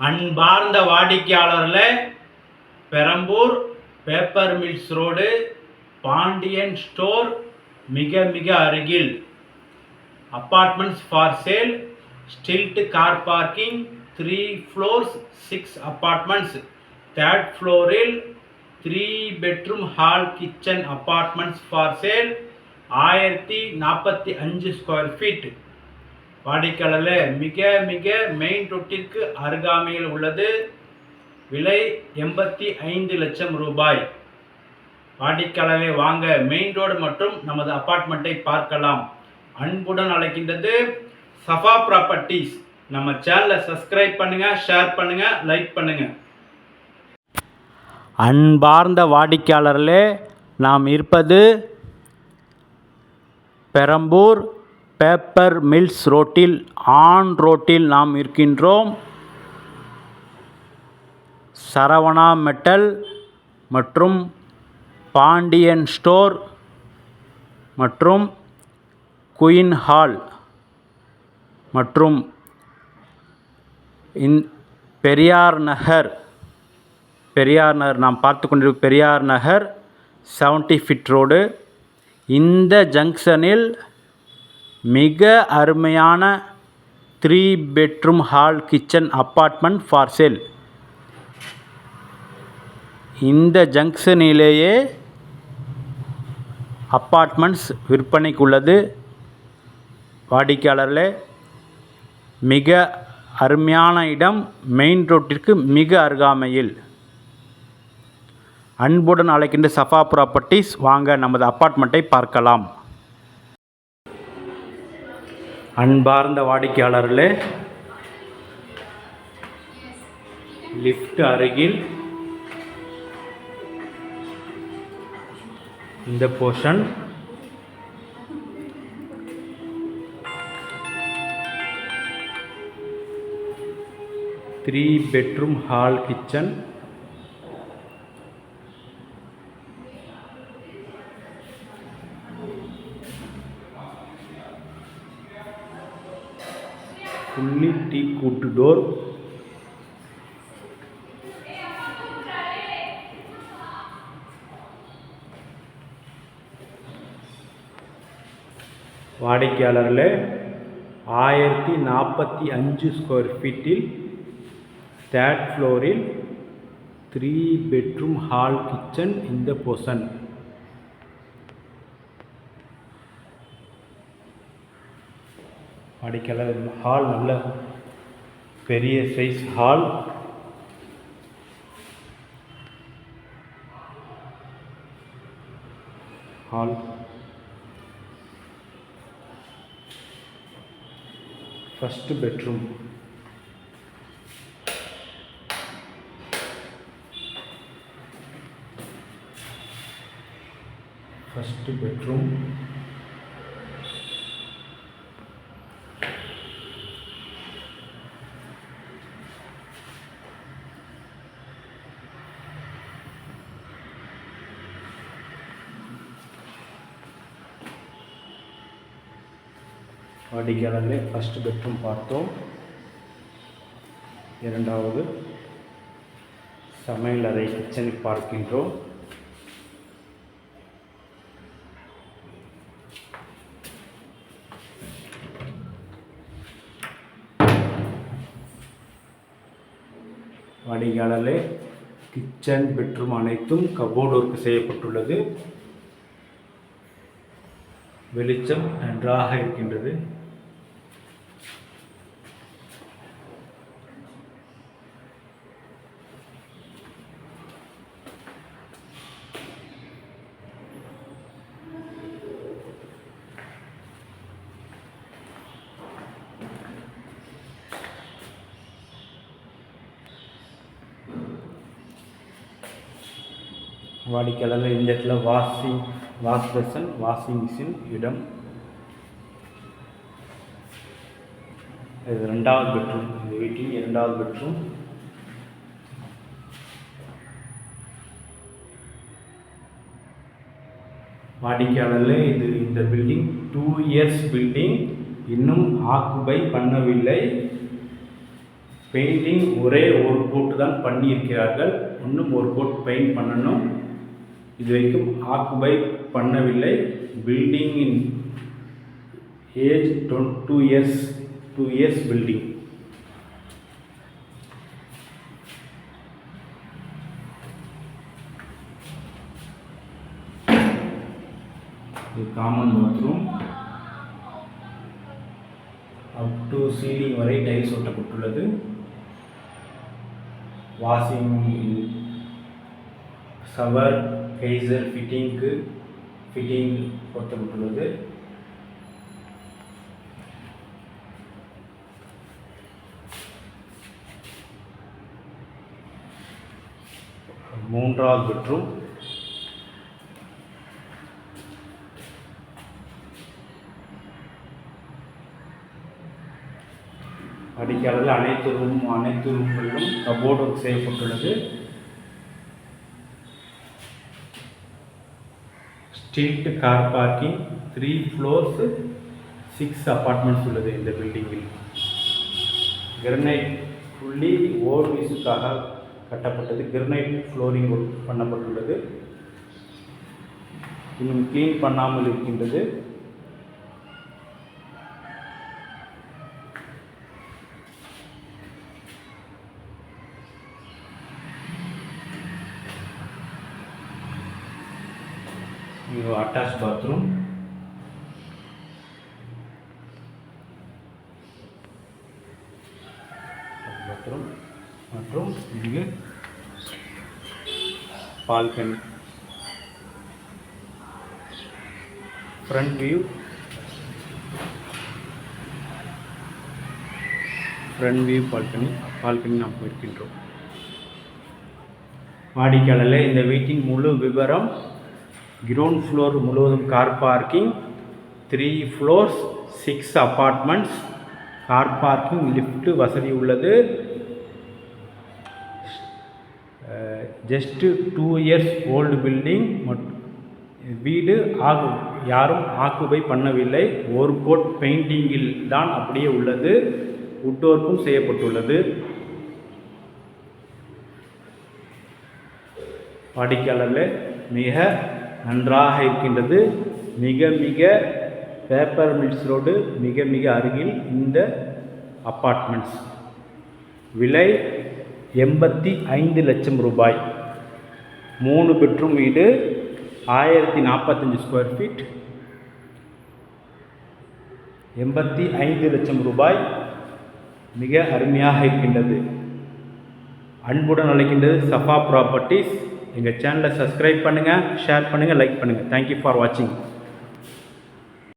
அன்பார்ந்த வாடிக்கையாளர்களே, Perambur paper mills road Pandian store மிக அருகில் apartments for sale, stilt car parking, 3 floors 6 apartments. 3rd ஃப்ளோரில் 3 bedroom hall kitchen apartments for sale, 1045 square feet. வாடிக்கையாளர்களே, மிக மெயின் ரோட்டிற்கு அருகாமையில் உள்ளது. விலை 85 லட்சம் ரூபாய். வாடிக்கையாளர்களே, வாங்க மெயின் ரோடு மற்றும் நமது அப்பார்ட்மெண்ட்டை பார்க்கலாம். அன்புடன் அழைக்கின்றது சஃபா ப்ராப்பர்ட்டிஸ். நம்ம சேனலை சப்ஸ்கிரைப் பண்ணுங்க, ஷேர் பண்ணுங்க, லைக் பண்ணுங்க. அன்பார்ந்த வாடிக்கையாளர்களே, நாம் இருப்பது பெரம்பூர் பேப்பர் மில்ஸ் ரோட்டில் ஆன் ரோட்டில் நாம் இருக்கின்றோம். சரவணா மெட்டல் மற்றும் பாண்டியன் ஸ்டோர் மற்றும் குயின் ஹால் மற்றும் பெரியார் நகர் நாம் பார்த்து கொண்டிருக்கும் பெரியார் நகர் 70 feet ரோடு. இந்த ஜங்ஷனில் மிக அருமையான 3 bedroom hall kitchen apartment for sale. இந்த ஜங்ஷனிலேயே அப்பார்ட்மெண்ட்ஸ் விற்பனைக்கு உள்ளது. வாடிக்கையாளர்களே, மிக அருமையான இடம், மெயின் ரோட்டிற்கு மிக அருகாமையில். அன்புடன் அழைக்கின்ற சஃபா ப்ராப்பர்ட்டிஸ். வாங்க நமது அப்பார்ட்மெண்ட்டை பார்க்கலாம். அன்பார்ந்த வாடிக்கையாளர்களே, லிஃப்ட் அருகில் இந்த portion. Three bedroom hall kitchen, fully teakwood door, வாடிக்கையாளர்களே, 1045 ஸ்கொயர் ஃபீட்டில் 3rd ஃப்ளோரில் 3 bedroom ஹால் கிச்சன் இந்த போர்ஷன். வாடிக்கையாளர், ஹால் நல்ல பெரிய சைஸ் ஹால். ஃபர்ஸ்ட் பெட்ரூம், வாடிக்கையாளர்களே, ஃபர்ஸ்ட் பெட்ரூம் பார்த்தோம். இரண்டாவது சமையல் அறை கிச்சனை பார்க்கின்றோம். வாடிக்கையாளர்களே, கிச்சன் பெட்ரூம் அனைத்தும் கபோர்டு ஒர்க் செய்யப்பட்டுள்ளது. வெளிச்சம் நன்றாக இருக்கின்றது. வாடிக்கையாளர்கள், இந்த இடத்துல வாஷ் பேசன், வாஷிங் மிஷின் இடம். இது 2வது பெட்ரூம். இந்த வீட்டின் 2வது பெட்ரூம். வாடிக்கையாளர்களே, இந்த பில்டிங் 2 years பில்டிங், இன்னும் ஆக்குபை பண்ணவில்லை. பெயிண்டிங் ஒரே ஒரு கோட்டு தான் பண்ணியிருக்கிறார்கள். இன்னும் ஒரு கோட் பெயிண்ட் பண்ணணும். இது வரைக்கும் ஆக்குபை பண்ணவில்லை. Building in age 2 years building. இது common bathroom. Up to ceiling வரை டைல்ஸ் ஒட்டப்பட்டுள்ளது. வாஷிங் ஷவர் கைசர் ஃபிட்டிங் பொருத்தப்பட்டுள்ளது. மூன்றாவது பெட்ரூம். அடிக்காலத்தில் அனைத்து ரூம்களிலும் கபோர்டு ஒர்க் செய்யப்பட்டுள்ளது. Street car parking. 3 floors 6 apartments உள்ளது இந்த பில்டிங்கில். கிரனைட் ஃபுல்லி ஓவர்வீஸுக்காக கட்டப்பட்டது. கிரனைட் ஃப்ளோரிங் ஒர்க் பண்ணப்பட்டுள்ளது. இன்னும் க்ளீன் பண்ணாமல் இருக்கின்றது. இது அட்டாச் பாத்ரூம். மற்றும் இங்கு பால்கனி. ஃப்ரண்ட் வியூ பால்கனி நாம் இருக்கின்றோம். வாடிக்கையாளர்களே, இந்த வீட்டின் முழு விவரம். கிரவுண்ட் ஃப்ளோர் முழுவதும் car parking, 3 floors 6 apartments, car parking, lift வசதி உள்ளது. Just 2 years old building. வீடு யாரும் ஆக்குபை பண்ணவில்லை. ஒரு கோட் பெயிண்டிங்கில் தான் அப்படியே உள்ளது. வுட் ஒர்க்கும் செய்யப்பட்டுள்ளது. வாடிக்கையாளர்களே, மிக நன்றாக இருக்கின்றது. மிக பேப்பர் மில்ஸ் ரோடு மிக அருகில் இந்த அப்பார்ட்மெண்ட்ஸ். விலை 85 லட்சம் ரூபாய். 3 பெட்ரூம் வீடு, 1045 ஸ்கொயர் ஃபீட், 85 லட்சம் ரூபாய். மிக அருமையாக இருக்கின்றது. அன்புடன் அழைக்கின்றது சஃபா ப்ராப்பர்ட்டிஸ். எங்கள் சேனலை சப்ஸ்கிரைப் பண்ணுங்கள், ஷேர் பண்ணுங்கள், லைக் பண்ணுங்கள். தேங்க்யூ ஃபார் வாட்சிங்.